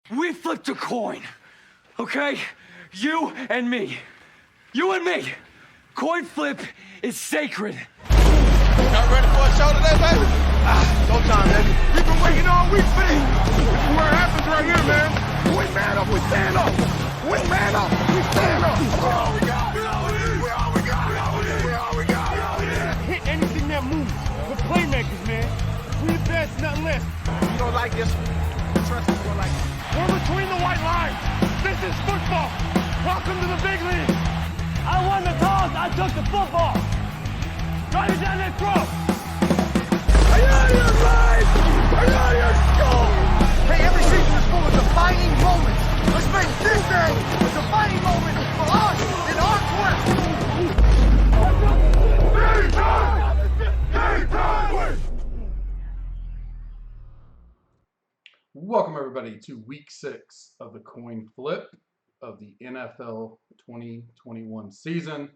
We flipped a coin, okay? You and me. You and me. Coin flip is sacred. Y'all ready for a show today, baby? Go time, baby. We've been waiting all week for this. This is where it happens right here, man. We man up, we stand up. We man up, we stand up. We all we got. We all we got. We all we got. We all we got. We all we got. Hit anything that moves. We're playmakers, man. We the best, nothing less. You don't like this? Trust me, you don't like it. We're between the white lines. This is football. Welcome to the big league. I won the toss. I took the football. Drive it down their throat. Are you out of your mind? Are you out of your skull? Hey, every season is full of defining moments. Let's make this day a defining moment for us in our quest. Welcome, everybody, to Week 6 of the coin flip of the NFL 2021 season.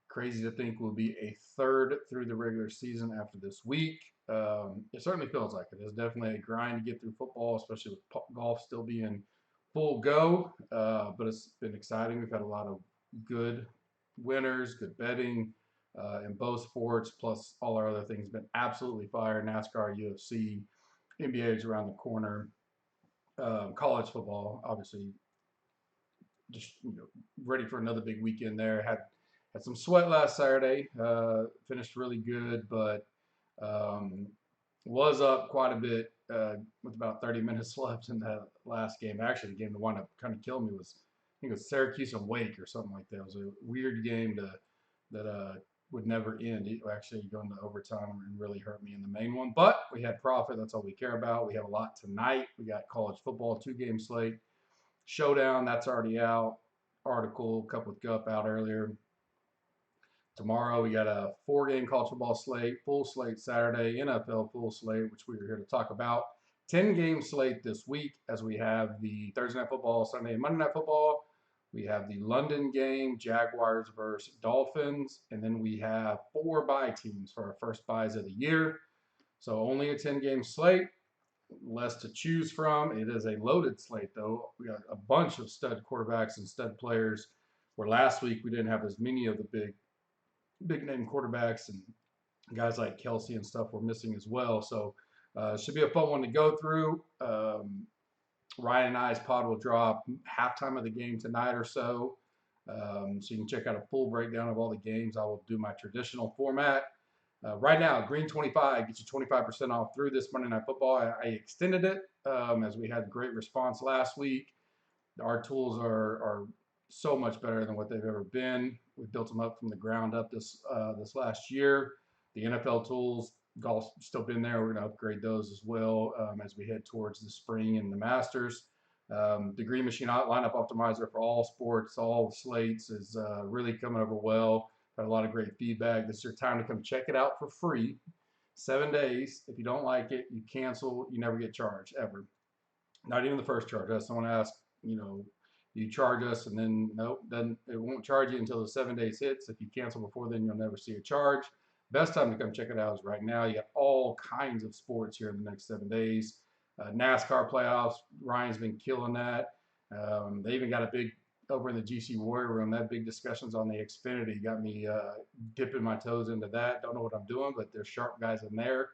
Crazy to think we'll be a third through the regular season after this week. It certainly feels like it. It's definitely a grind to get through football, especially with golf still being full go. But it's been exciting. We've had a lot of good winners, good betting in both sports, plus all our other things. Been absolutely fire. NASCAR, UFC, NBA is around the corner. College football, obviously, just ready for another big weekend there. Had some sweat last Saturday. Finished really good, but was up quite a bit with about 30 minutes left in that last game. Actually, the game that wound up kind of killing me was, I think it was Syracuse and Wake or something like that. It was a weird game that would never end. It actually going to overtime and really hurt me in the main one. But we had profit. That's all we care about. We have a lot tonight. We got college football, 2-game slate. Showdown, that's already out. Article, Cup with Gup out earlier. Tomorrow we got a 4-game college football slate, full slate Saturday, NFL full slate, which we are here to talk about. 10-game slate this week as we have the Thursday Night Football, Sunday and Monday Night Football. We have the London game, Jaguars versus Dolphins, and then we have 4 bye teams for our first byes of the year. So only a 10-game slate, less to choose from. It is a loaded slate, though. We got a bunch of stud quarterbacks and stud players, where last week we didn't have as many of the big name quarterbacks, and guys like Kelsey and stuff were missing as well. So it should be a fun one to go through. Ryan and I's pod will drop halftime of the game tonight or so. So you can check out a full breakdown of all the games. I will do my traditional format. Right now, Green 25 gets you 25% off through this Monday Night Football. I extended it as we had great response last week. Our tools are so much better than what they've ever been. We built them up from the ground up this last year. The NFL tools, golf's still been there. We're going to upgrade those as well as we head towards the spring and the Masters. The Green Machine lineup optimizer for all sports, all slates is really coming over well. Got a lot of great feedback. This is your time to come check it out for free. 7 days. If you don't like it, you cancel. You never get charged, ever. Not even the first charge. I had someone ask, you charge us, and then nope, then it won't charge you until the 7 days hits. If you cancel before then, you'll never see a charge. Best time to come check it out is right now. You got all kinds of sports here in the next 7 days. NASCAR Playoffs, Ryan's been killing that. They even got a big, over in the GC Warrior Room, that big discussions on the Xfinity got me dipping my toes into that. Don't know what I'm doing, but there's sharp guys in there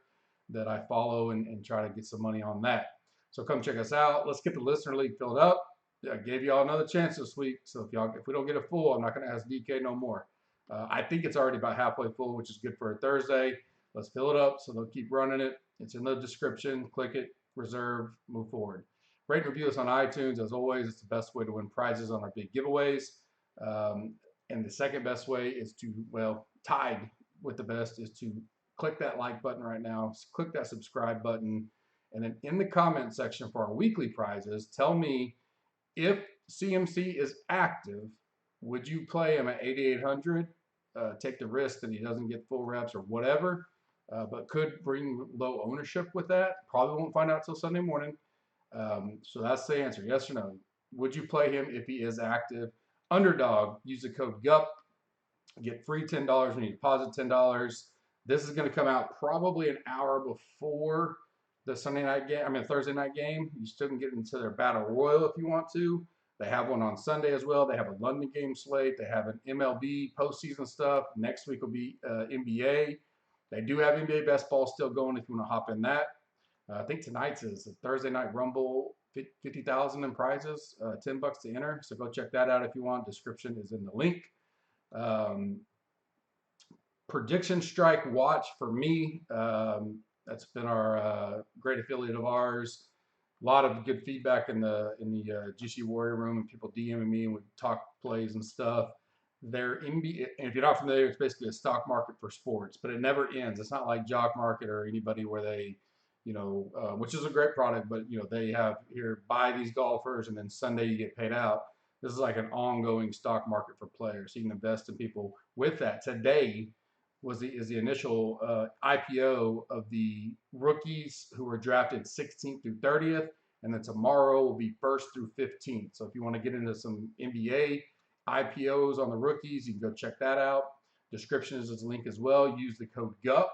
that I follow and try to get some money on that. So come check us out. Let's get the Listener League filled up. I gave y'all another chance this week, so if we don't get it full, I'm not going to ask DK no more. I think it's already about halfway full, which is good for a Thursday. Let's fill it up so they'll keep running it. It's in the description. Click it, reserve, move forward. Rate and review us on iTunes. As always, it's the best way to win prizes on our big giveaways. And the second best way is tied with the best, is to click that like button right now. Click that subscribe button. And then in the comment section for our weekly prizes, tell me, if CMC is active, would you play him at 8,800? Take the risk that he doesn't get full reps or whatever, but could bring low ownership with that. Probably won't find out till Sunday morning. So that's the answer, yes or no. Would you play him if he is active? Underdog, use the code GUP. Get free $10 when you deposit $10. This is going to come out probably an hour before the Thursday night game. You still can get into their battle royal if you want to. They have one on Sunday as well. They have a London game slate. They have an MLB postseason stuff. Next week will be NBA. They do have NBA best ball still going if you want to hop in that. I think tonight's is the Thursday night Rumble, 50,000 in prizes, $10 to enter. So go check that out if you want. Description is in the link. Prediction Strike Watch for me. That's been our great affiliate of ours. A lot of good feedback in the GC Warrior room, and people DMing me and would talk plays and stuff. Their NBA, and if you're not familiar, it's basically a stock market for sports, but it never ends. It's not like Jock Market or anybody where they, which is a great product, but they have here, buy these golfers and then Sunday you get paid out. This is like an ongoing stock market for players. So you can invest in people with that. Today is the initial IPO of the rookies who were drafted 16th through 30th, and then tomorrow will be 1st through 15th. So if you want to get into some NBA IPOs on the rookies, you can go check that out. Description is its link as well. Use the code GUP.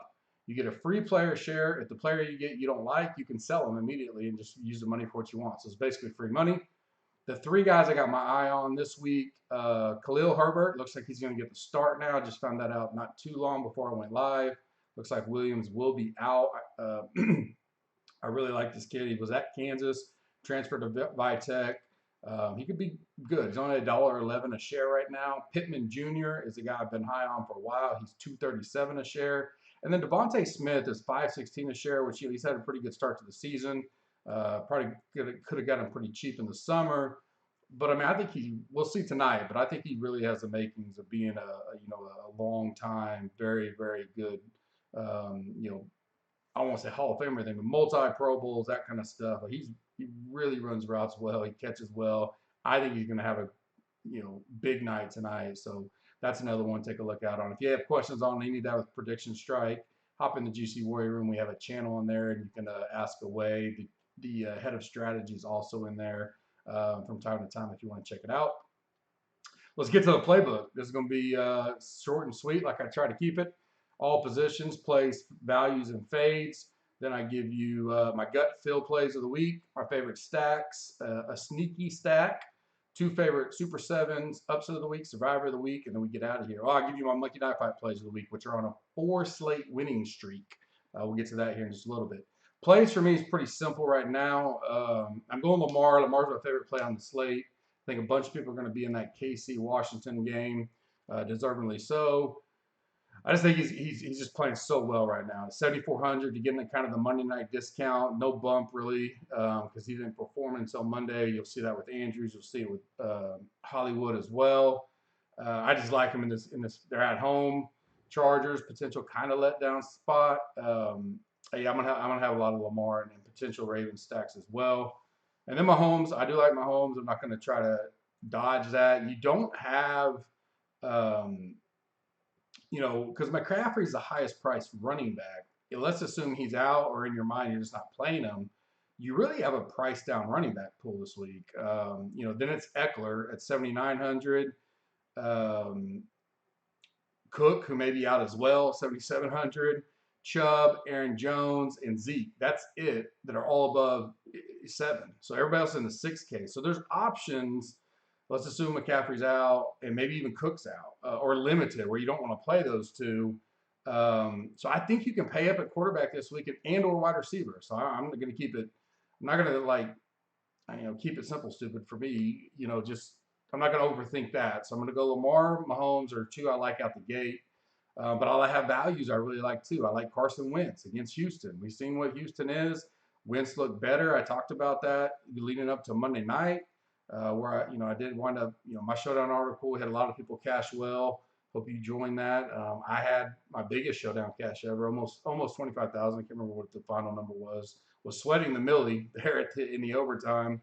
You get a free player share. If the player you don't like, you can sell them immediately and just use the money for what you want. So it's basically free money. The 3 guys I got my eye on this week, Khalil Herbert, looks like he's going to get the start now. Just found that out not too long before I went live. Looks like Williams will be out. I really like this kid. He was at Kansas, transferred to Vitech. He could be good. He's only $1.11 a share right now. Pittman Jr. is a guy I've been high on for a while. He's $2.37 a share. And then Devontae Smith is $5.16 a share, which he's had a pretty good start to the season. Probably could have gotten him pretty cheap in the summer, but I mean, I think we'll see tonight, but I think he really has the makings of being a long time, very, very good, I won't say Hall of Famer thing, but multi-Pro Bowls, that kind of stuff. He really runs routes well. He catches well. I think he's going to have a, big night tonight. So that's another one to take a look out on. If you have questions on any of that with Prediction Strike, hop in the GC Warrior room. We have a channel in there, and you can ask away. The head of strategy is also in there from time to time if you want to check it out. Let's get to the playbook. This is going to be short and sweet, like I try to keep it. All positions, plays, values, and fades. Then I give you my gut feel plays of the week, my favorite stacks, a sneaky stack, 2 favorite Super 7s, upset of the week, survivor of the week, and then we get out of here. I'll give you my Monkey Knife Fight plays of the week, which are on a 4-slate winning streak. We'll get to that here in just a little bit. Plays for me is pretty simple right now. I'm going Lamar. Lamar's my favorite play on the slate. I think a bunch of people are going to be in that KC-Washington game, deservingly so. I just think he's just playing so well right now. 7,400 to get in kind of the Monday night discount. No bump really because he didn't perform until Monday. You'll see that with Andrews. You'll see it with Hollywood as well. I just like him in this. They're at home. Chargers potential kind of letdown spot. Yeah, I'm gonna have a lot of Lamar and potential Ravens stacks as well. And then Mahomes, I do like Mahomes. I'm not gonna try to dodge that. You don't have, because McCaffrey's the highest priced running back. Let's assume he's out, or in your mind you're just not playing him. You really have a price down running back pool this week. Then it's Eckler at 7,900. Cook, who may be out as well, 7,700. Chubb, Aaron Jones, and Zeke. That's it, that are all above 7. So everybody else in the 6K. So there's options. Let's assume McCaffrey's out and maybe even Cook's out or limited where you don't want to play those 2. So I think you can pay up at quarterback this week and or wide receiver. So I'm going to keep it. I'm not going to keep it simple, stupid for me. I'm not going to overthink that. So I'm going to go Lamar, Mahomes, or 2 I like out the gate. But I have values I really like too. I like Carson Wentz against Houston. We've seen what Houston is. Wentz looked better. I talked about that leading up to Monday night, where I did wind up, my showdown article. We had a lot of people cash well. Hope you joined that. I had my biggest showdown cash ever, almost 25,000. I can't remember what the final number was. Was sweating the Millie there in the overtime.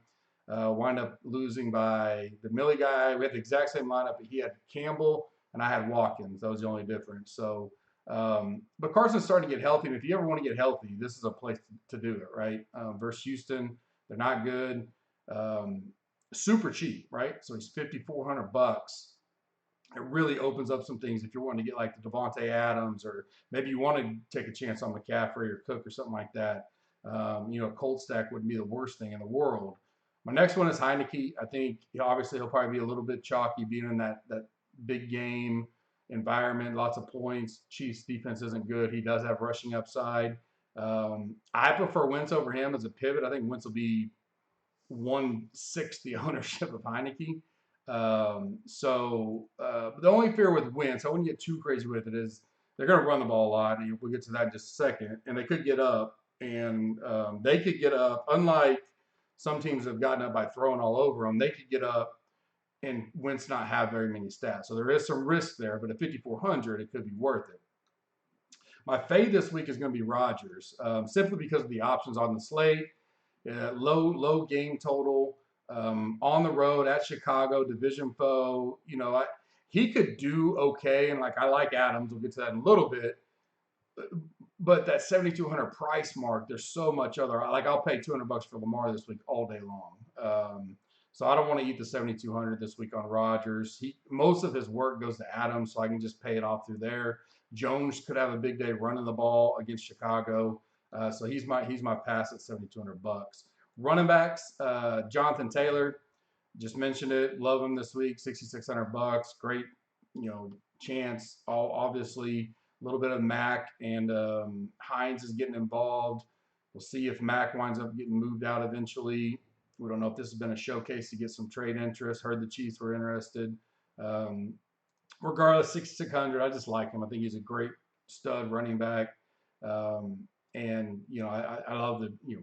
Wind up losing by the Millie guy. We had the exact same lineup, but he had Campbell and I had Watkins. That was the only difference. So, but Carson's starting to get healthy. And if you ever want to get healthy, this is a place to do it, right? Versus Houston, they're not good. Super cheap, right? So he's $5,400. It really opens up some things if you're wanting to get like the Devonta Adams, or maybe you want to take a chance on McCaffrey or Cook or something like that. Cold stack wouldn't be the worst thing in the world. My next one is Heineke. I think obviously he'll probably be a little bit chalky being in that big game environment, lots of points. Chiefs defense isn't good. He does have rushing upside. I prefer Wentz over him as a pivot. I think Wentz will be 160 ownership of Heineke. The only fear with Wentz, I wouldn't get too crazy with it, is they're going to run the ball a lot. And we'll get to that in just a second. And they could get up. And they could get up, unlike some teams have gotten up by throwing all over them, they could get up and Wentz not have very many stats. So there is some risk there, but at 5,400, it could be worth it. My fade this week is going to be Rodgers, simply because of the options on the slate. Low game total, on the road at Chicago, division foe. He could do okay, and I like Adams. We'll get to that in a little bit. But that 7,200 price mark, there's so much other. I'll pay $200 for Lamar this week all day long. So I don't want to eat the 7,200 this week on Rodgers. Most of his work goes to Adams, so I can just pay it off through there. Jones could have a big day running the ball against Chicago, so he's my pass at $7,200. Running backs, Jonathan Taylor, just mentioned it. Love him this week, $6,600. Great, chance. Obviously. A little bit of Mac and Hines is getting involved. We'll see if Mac winds up getting moved out eventually. We don't know if this has been a showcase to get some trade interest. Heard the Chiefs were interested. Regardless, 6,600. I just like him. I think he's a great stud running back. I love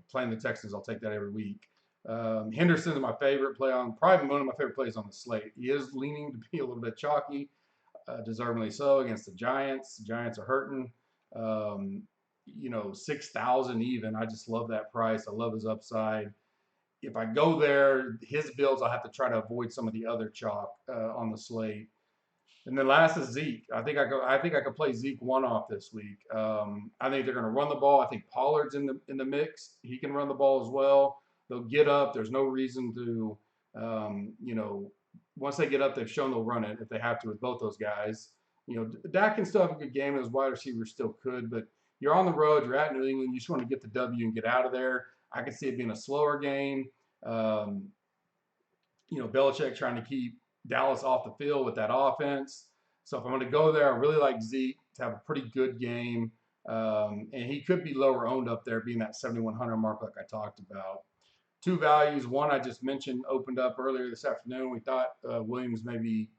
playing the Texans. I'll take that every week. Henderson's my favorite play on. Probably one of my favorite plays on the slate. He is leaning to be a little bit chalky. Deservingly so against the Giants. The Giants are hurting. 6,000 even. I just love that price. I love his upside. If I go there, his builds, I'll have to try to avoid some of the other chalk on the slate. And then last is Zeke. I think I could play Zeke one-off this week. I think they're going to run the ball. I think Pollard's in the mix. He can run the ball as well. They'll get up. There's no reason to, once they get up, they've shown they'll run it if they have to with both those guys. Dak can still have a good game, and his wide receivers still could, but you're on the road, you're at New England, you just want to get the W and get out of there. I can see it being a slower game. Belichick trying to keep Dallas off the field with that offense. So if I'm going to go there, I really like Zeke to have a pretty good game. And he could be lower owned up there, being that 7,100 mark like I talked about. Two values. One I just mentioned opened up earlier this afternoon. We thought Williams maybe,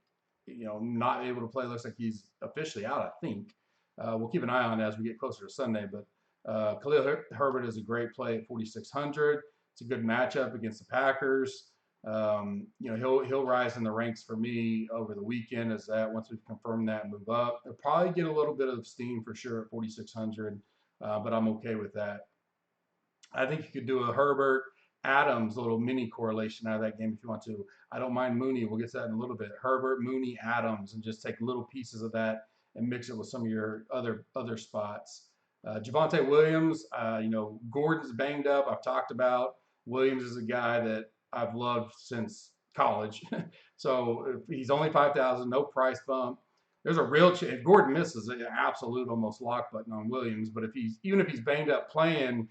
not able to play. Looks like he's officially out, I think. We'll keep an eye on it as we get closer to Sunday. But Khalil Herbert is a great play at 4,600. It's a good matchup against the Packers. He'll rise in the ranks for me over the weekend as that once we've confirmed that and move up. He'll probably get a little bit of steam for sure at 4,600, but I'm okay with that. I think you could do a Herbert Adams little mini correlation out of that game if you want to. I don't mind Mooney. We'll get to that in a little bit. Herbert, Mooney, Adams, and just take little pieces of that and mix it with some of your other spots. Javontae Williams, Gordon's banged up. I've talked about. Williams is a guy that I've loved since college. So if he's only 5,000, no price bump. There's a real chance. If Gordon misses, an absolute almost lock button on Williams. But even if he's banged up playing,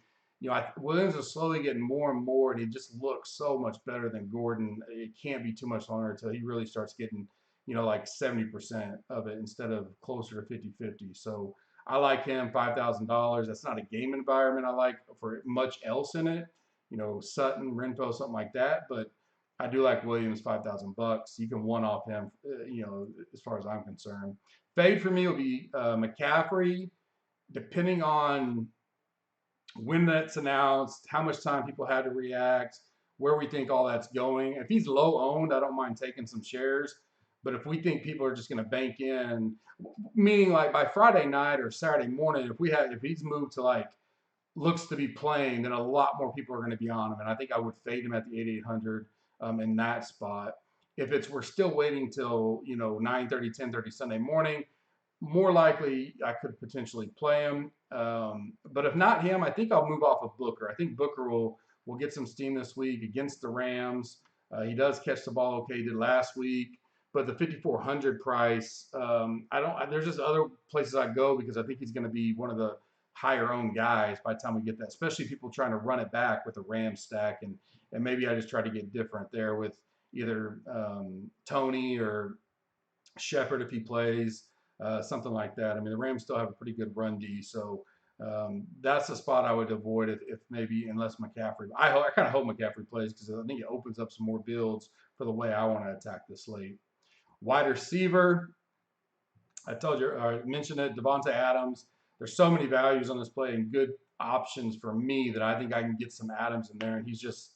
Williams is slowly getting more and more, and he just looks so much better than Gordon. It can't be too much longer until he really starts getting, like 70% of it instead of closer to 50-50. So I like him, $5,000. That's not a game environment I like for much else in it. Sutton, Renfro, something like that. But I do like Williams, $5,000. You can one off him, as far as I'm concerned. Fade for me will be McCaffrey, depending on when that's announced, how much time people had to react, where we think all that's going. If he's low owned, I don't mind taking some shares. But if we think people are just going to bank in, meaning like by Friday night or Saturday morning, if he's moved to looks to be playing, then a lot more people are going to be on him. And I think I would fade him at the 8,800 in that spot. If we're still waiting till 9:30, 10:30 Sunday morning, more likely I could potentially play him. But if not him, I think I'll move off of Booker. I think Booker will get some steam this week against the Rams. He does catch the ball okay, he did last week. But the 5,400 price, there's just other places I go because I think he's going to be one of the higher owned guys by the time we get that, especially people trying to run it back with a Rams stack. And maybe I just try to get different there with either Tony or Shepard if he plays, something like that. I mean, the Rams still have a pretty good run D, so that's the spot I would avoid if maybe, unless McCaffrey. I kind of hope McCaffrey plays because I think it opens up some more builds for the way I want to attack this slate. Wide receiver, I mentioned it, Devonta Adams. There's so many values on this play and good options for me that I think I can get some Adams in there. And he's just,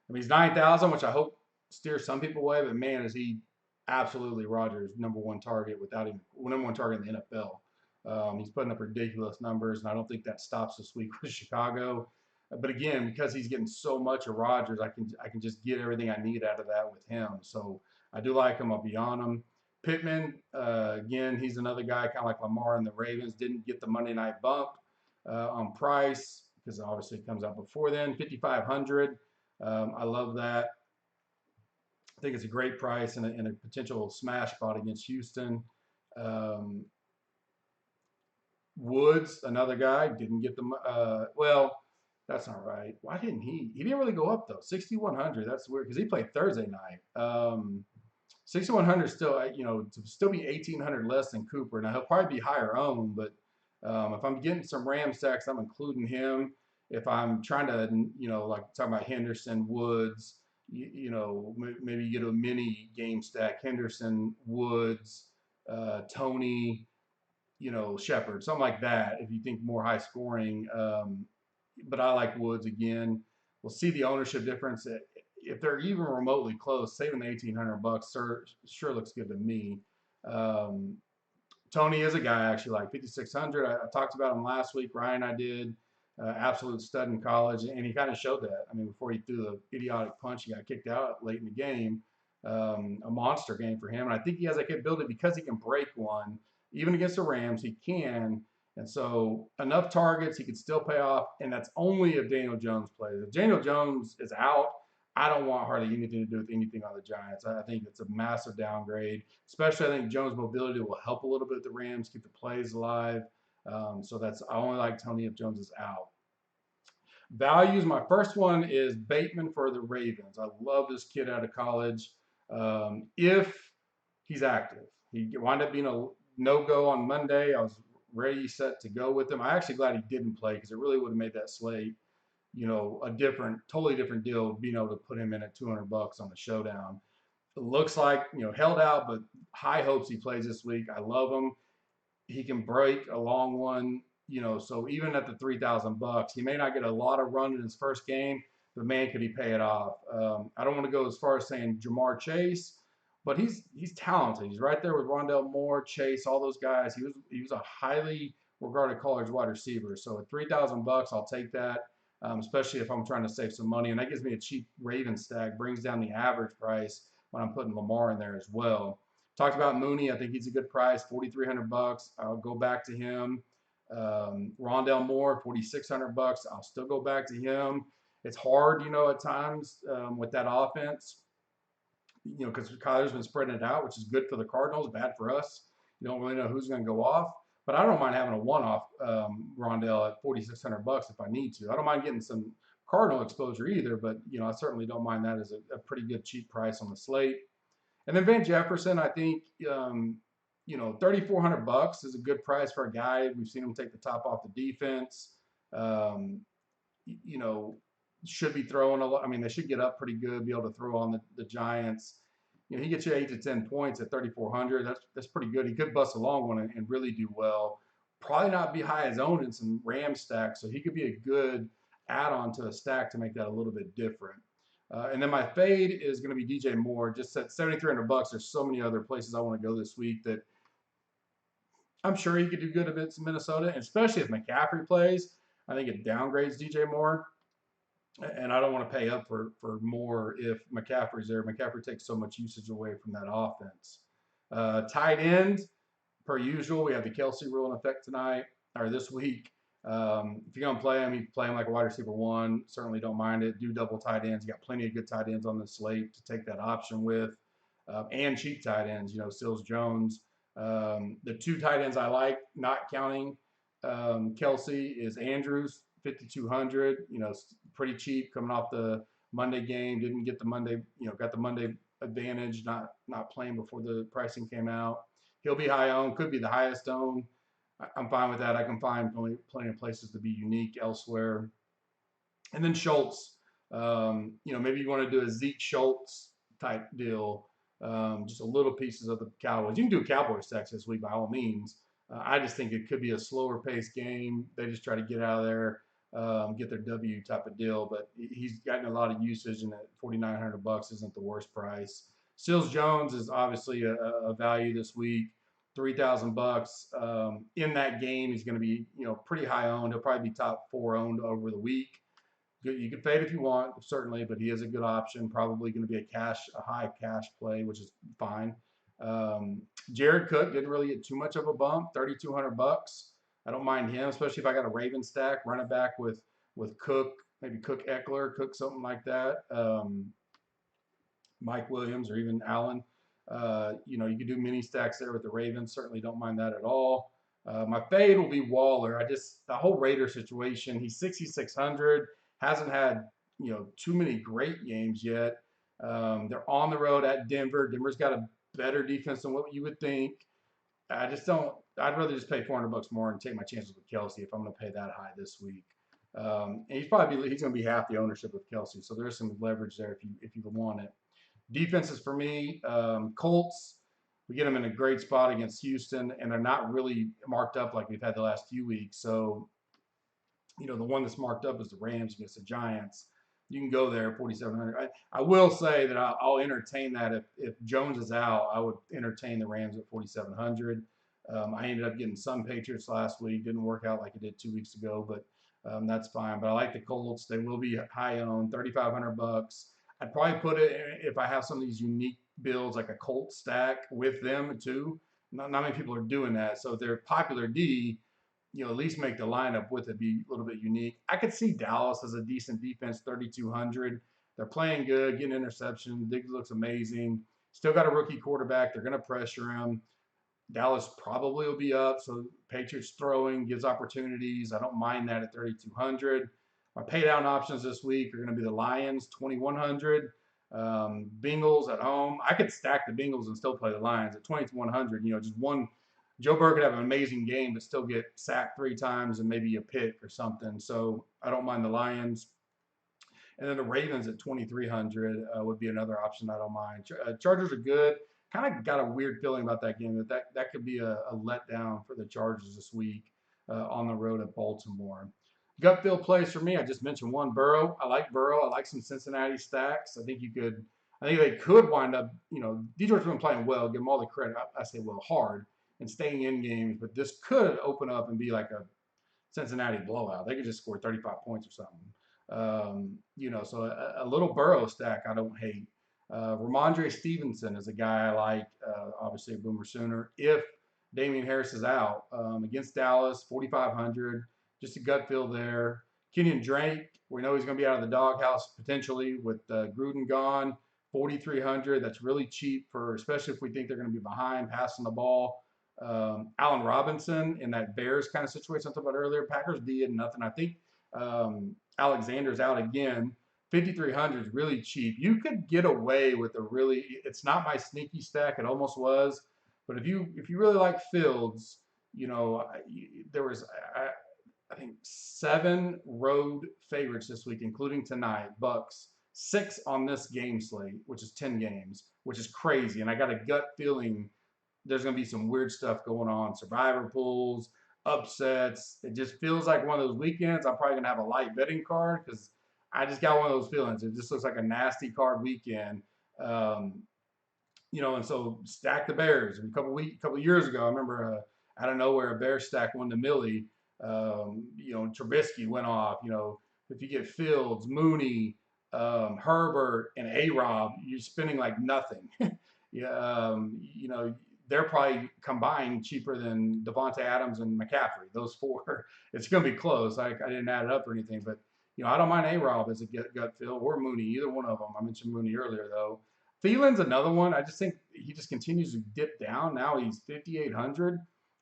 I mean, he's 9,000, which I hope steers some people away, but man, is he absolutely Rodgers' number one target in the NFL. He's putting up ridiculous numbers, and I don't think that stops this week with Chicago. But again, because he's getting so much of Rodgers, I can just get everything I need out of that with him. So I do like him. I'll be on him. Pittman, again, he's another guy kind of like Lamar and the Ravens. Didn't get the Monday night bump on price because obviously it comes out before then. 5,500. I love that. I think it's a great price and a potential smash spot against Houston. Woods, another guy, didn't get the well. That's not right. Why didn't he? He didn't really go up though. 6,100. That's weird because he played Thursday night. 6,100 still, to still be 1,800 less than Cooper. Now he'll probably be higher owned, but if I'm getting some Ram stacks, I'm including him. If I'm trying to, like talking about Henderson, Woods, maybe get a mini game stack: Henderson, Woods, Tony, Shepard, something like that. If you think more high scoring, but I like Woods again. We'll see the ownership difference. If they're even remotely close, saving the $1,800 sure looks good to me. Tony is a guy I actually like. 5,600. I talked about him last week. Ryan, I did. Absolute stud in college, and he kind of showed that. I mean, before he threw the idiotic punch, he got kicked out late in the game. A monster game for him, and I think he has that capability because he can break one. Even against the Rams, he can. And so enough targets, he could still pay off, and that's only if Daniel Jones plays. If Daniel Jones is out, I don't want hardly anything to do with anything on the Giants. I think it's a massive downgrade, especially I think Jones' mobility will help a little bit with the Rams, keep the plays alive. So I only like Tony if Jones is out. Values, my first one is Bateman for the Ravens. I love this kid out of college. If he's active. He wound up being a no-go on Monday. I was ready, set to go with him. I'm actually glad he didn't play because it really would have made that slate, a totally different deal, being able to put him in at $200 on the showdown. It looks like, held out, but high hopes he plays this week. I love him. He can break a long one, so even at the $3,000, he may not get a lot of run in his first game, but man, could he pay it off. I don't want to go as far as saying Jamar Chase, but he's talented. He's right there with Rondell Moore, Chase, all those guys. He was a highly regarded college wide receiver. So at $3,000, I'll take that, especially if I'm trying to save some money. And that gives me a cheap Raven stack, brings down the average price when I'm putting Lamar in there as well. Talked about Mooney. I think he's a good price, $4,300. I'll go back to him. Rondell Moore, $4,600. I'll still go back to him. It's hard, at times with that offense. Because Kyler's been spreading it out, which is good for the Cardinals, bad for us. You don't really know who's going to go off. But I don't mind having a one-off Rondell at $4,600 if I need to. I don't mind getting some Cardinal exposure either, but, I certainly don't mind that as a pretty good cheap price on the slate. And then Van Jefferson, I think, $3,400 is a good price for a guy. We've seen him take the top off the defense. Should be throwing a lot. I mean, they should get up pretty good, be able to throw on the Giants. He gets you 8 to 10 points at 3,400. That's pretty good. He could bust a long one and really do well. Probably not be high as owned in some Ram stacks, so he could be a good add-on to a stack to make that a little bit different. And then my fade is going to be DJ Moore. Just at $7,300. There's so many other places I want to go this week that I'm sure he could do good against Minnesota, and especially if McCaffrey plays. I think it downgrades DJ Moore. And I don't want to pay up for more if McCaffrey's there. McCaffrey takes so much usage away from that offense. Tight end, per usual, we have the Kelsey rule in effect this week. If you're going to play him, you play him like a wide receiver one. Certainly don't mind it. Do double tight ends. You got plenty of good tight ends on the slate to take that option with. And cheap tight ends, Sills Jones. The two tight ends I like, not counting Kelsey is Andrews, 5,200. Pretty cheap coming off the Monday game. Didn't get the Monday, got the Monday advantage, not playing before the pricing came out. He'll be high owned, could be the highest owned. I'm fine with that. I can find plenty of places to be unique elsewhere. And then Schultz, maybe you want to do a Zeke Schultz type deal, just a little pieces of the Cowboys. You can do Cowboys stacks this week by all means. I just think it could be a slower paced game. They just try to get out of there, get their W type of deal. But he's gotten a lot of usage, and at $4,900 isn't the worst price. Seals Jones is obviously a value this week. $3,000 in that game. He's going to be pretty high owned. He'll probably be top 4 owned over the week. You can fade if you want, certainly, but he is a good option. Probably going to be a high cash play, which is fine. Jared Cook didn't really get too much of a bump, $3,200. I don't mind him, especially if I got a Raven stack, run it back with Cook, maybe Cook Eckler, Cook something like that. Mike Williams or even Allen. You could do mini stacks there with the Ravens. Certainly don't mind that at all. My fade will be Waller. The whole Raider situation, he's 6,600. Hasn't had, too many great games yet. They're on the road at Denver. Denver's got a better defense than what you would think. I'd rather just pay $400 more and take my chances with Kelsey if I'm going to pay that high this week. And he's going to be half the ownership with Kelsey. So there's some leverage there if you want it. Defenses for me, Colts, we get them in a great spot against Houston, and they're not really marked up like we've had the last few weeks. So, the one that's marked up is the Rams against the Giants. You can go there, 4,700. I will say that I'll entertain that. If Jones is out, I would entertain the Rams at 4,700. I ended up getting some Patriots last week. Didn't work out like it did 2 weeks ago, but that's fine. But I like the Colts. They will be high owned, $3,500. I'd probably put it, if I have some of these unique builds, like a Colts stack with them too. Not many people are doing that. So if they're popular D, at least make the lineup with it be a little bit unique. I could see Dallas as a decent defense, 3,200. They're playing good, getting interception. Diggs looks amazing. Still got a rookie quarterback. They're going to pressure him. Dallas probably will be up, so Patriots throwing gives opportunities. I don't mind that at 3,200. My pay down options this week are going to be the Lions, 2,100. Bengals at home. I could stack the Bengals and still play the Lions at 2,100. Just one. Joe Burrow could have an amazing game, but still get sacked 3 times and maybe a pick or something. So I don't mind the Lions. And then the Ravens at 2,300 would be another option I don't mind. Chargers are good. Kind of got a weird feeling about that game. That could be a letdown for the Chargers this week on the road at Baltimore. Gut feel plays for me. I just mentioned one, Burrow. I like Burrow. I like some Cincinnati stacks. I think they could wind up, Detroit's been playing well. Give them all the credit. I say well hard and staying in games, but this could open up and be like a Cincinnati blowout. They could just score 35 points or something. So a little Burrow stack I don't hate. Ramondre Stevenson is a guy I like, obviously a Boomer Sooner. If Damian Harris is out against Dallas, 4,500, just a gut feel there. Kenyon Drake, we know he's going to be out of the doghouse potentially with Gruden gone, 4,300. That's really cheap especially if we think they're going to be behind passing the ball. Allen Robinson in that Bears kind of situation I talked about earlier. Packers D had nothing. I think Alexander's out again. 5,300 is really cheap. You could get away with it's not my sneaky stack. It almost was. But if you really like Fields, there was, I think, 7 road favorites this week, including tonight, Bucks. 6 on this game slate, which is 10 games, which is crazy. And I got a gut feeling there's going to be some weird stuff going on. Survivor pools, upsets. It just feels like one of those weekends. I'm probably going to have a light betting card because I just got one of those feelings. It just looks like a nasty card weekend. And so stack the Bears. A couple years ago, I remember out of nowhere, a Bears stack won the Millie. Trubisky went off. If you get Fields, Mooney, Herbert, and A-Rob, you're spending like nothing. They're probably combined cheaper than Devonta Adams and McCaffrey. Those 4, it's going to be close. I didn't add it up or anything, but I don't mind A-Rob as a gut feel or Mooney, either one of them. I mentioned Mooney earlier though. Thielen's another one. I just think he just continues to dip down. Now he's 5,800,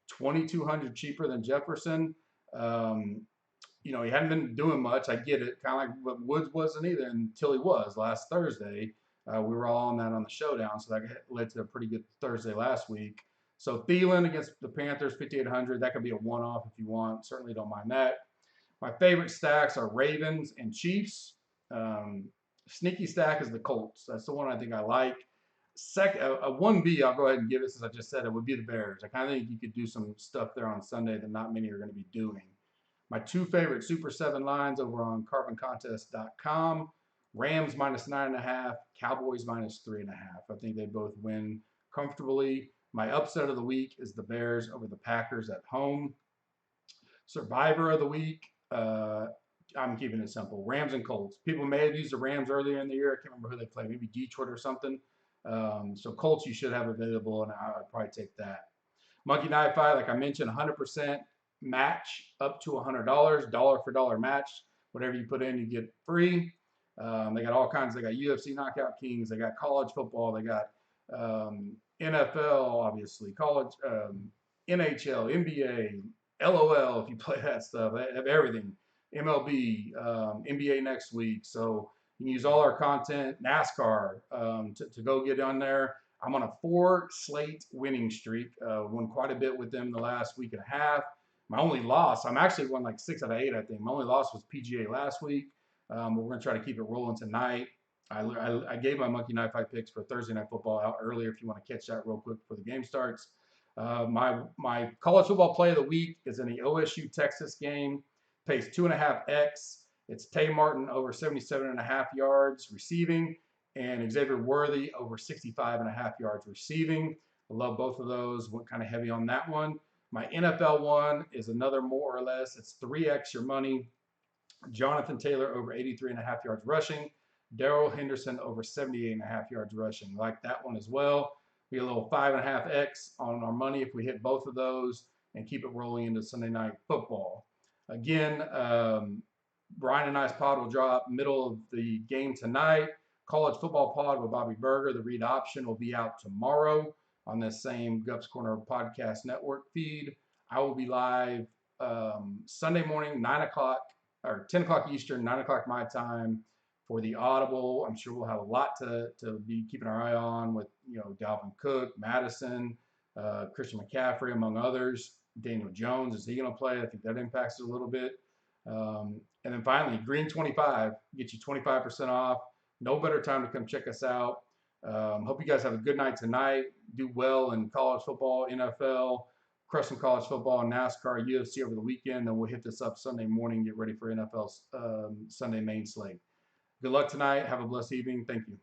2,200 cheaper than Jefferson. You know, he hadn't been doing much. I get it. Kind of like what Woods wasn't either until he was last Thursday. We were all on that on the showdown, so that led to a pretty good Thursday last week. So Thielen against the Panthers, 5,800. That could be a one-off if you want. Certainly don't mind that. My favorite stacks are Ravens and Chiefs. Sneaky stack is the Colts. That's the one I think I like. A 1B, I'll go ahead and give it since I just said it, would be the Bears. I kind of think you could do some stuff there on Sunday that not many are going to be doing. My two favorite Super 7 lines over on carboncontest.com. Rams -9.5, Cowboys -3.5. I think they both win comfortably. My upset of the week is the Bears over the Packers at home. Survivor of the week, I'm keeping it simple. Rams and Colts. People may have used the Rams earlier in the year. I can't remember who they played. Maybe Detroit or something. So Colts you should have available, and I'd probably take that. Monkey Knife Fight, like I mentioned, 100% match up to $100, dollar for dollar match. Whatever you put in, you get free. They got all kinds. They got UFC Knockout Kings. They got college football. They got NFL, obviously, college, NHL, NBA, LOL, if you play that stuff. They have everything. MLB, NBA next week. So you can use all our content, NASCAR, to go get on there. I'm on a 4-slate winning streak. Won quite a bit with them the last week and a half. My only loss, I'm actually won like 6 out of 8, I think. My only loss was PGA last week. But we're going to try to keep it rolling tonight. I gave my Monkey Knife Fight picks for Thursday Night Football out earlier if you want to catch that real quick before the game starts. My college football play of the week is in the OSU-Texas game. Pays 2.5x. It's Tay Martin over 77.5 yards receiving and Xavier Worthy over 65.5 yards receiving. I love both of those. Went kind of heavy on that one. My NFL one is another more or less. It's 3x your money. Jonathan Taylor over 83.5 yards rushing. Darrell Henderson over 78.5 yards rushing. Like that one as well. We get a little 5.5x on our money if we hit both of those and keep it rolling into Sunday Night Football. Again, Brian and I's pod will drop middle of the game tonight. College Football Pod with Bobby Berger, the read option, will be out tomorrow on this same Gups Corner Podcast Network feed. I will be live Sunday morning, 9 o'clock or 10 o'clock Eastern, 9 o'clock my time for the Audible. I'm sure we'll have a lot to be keeping our eye on with, Dalvin Cook, Madison, Christian McCaffrey, among others. Daniel Jones, is he going to play? I think that impacts it a little bit. And then finally, Green 25, get you 25% off. No better time to come check us out. Hope you guys have a good night tonight. Do well in college football, NFL, crush some college football, NASCAR, UFC over the weekend. Then we'll hit this up Sunday morning, get ready for NFL's Sunday main slate. Good luck tonight. Have a blessed evening. Thank you.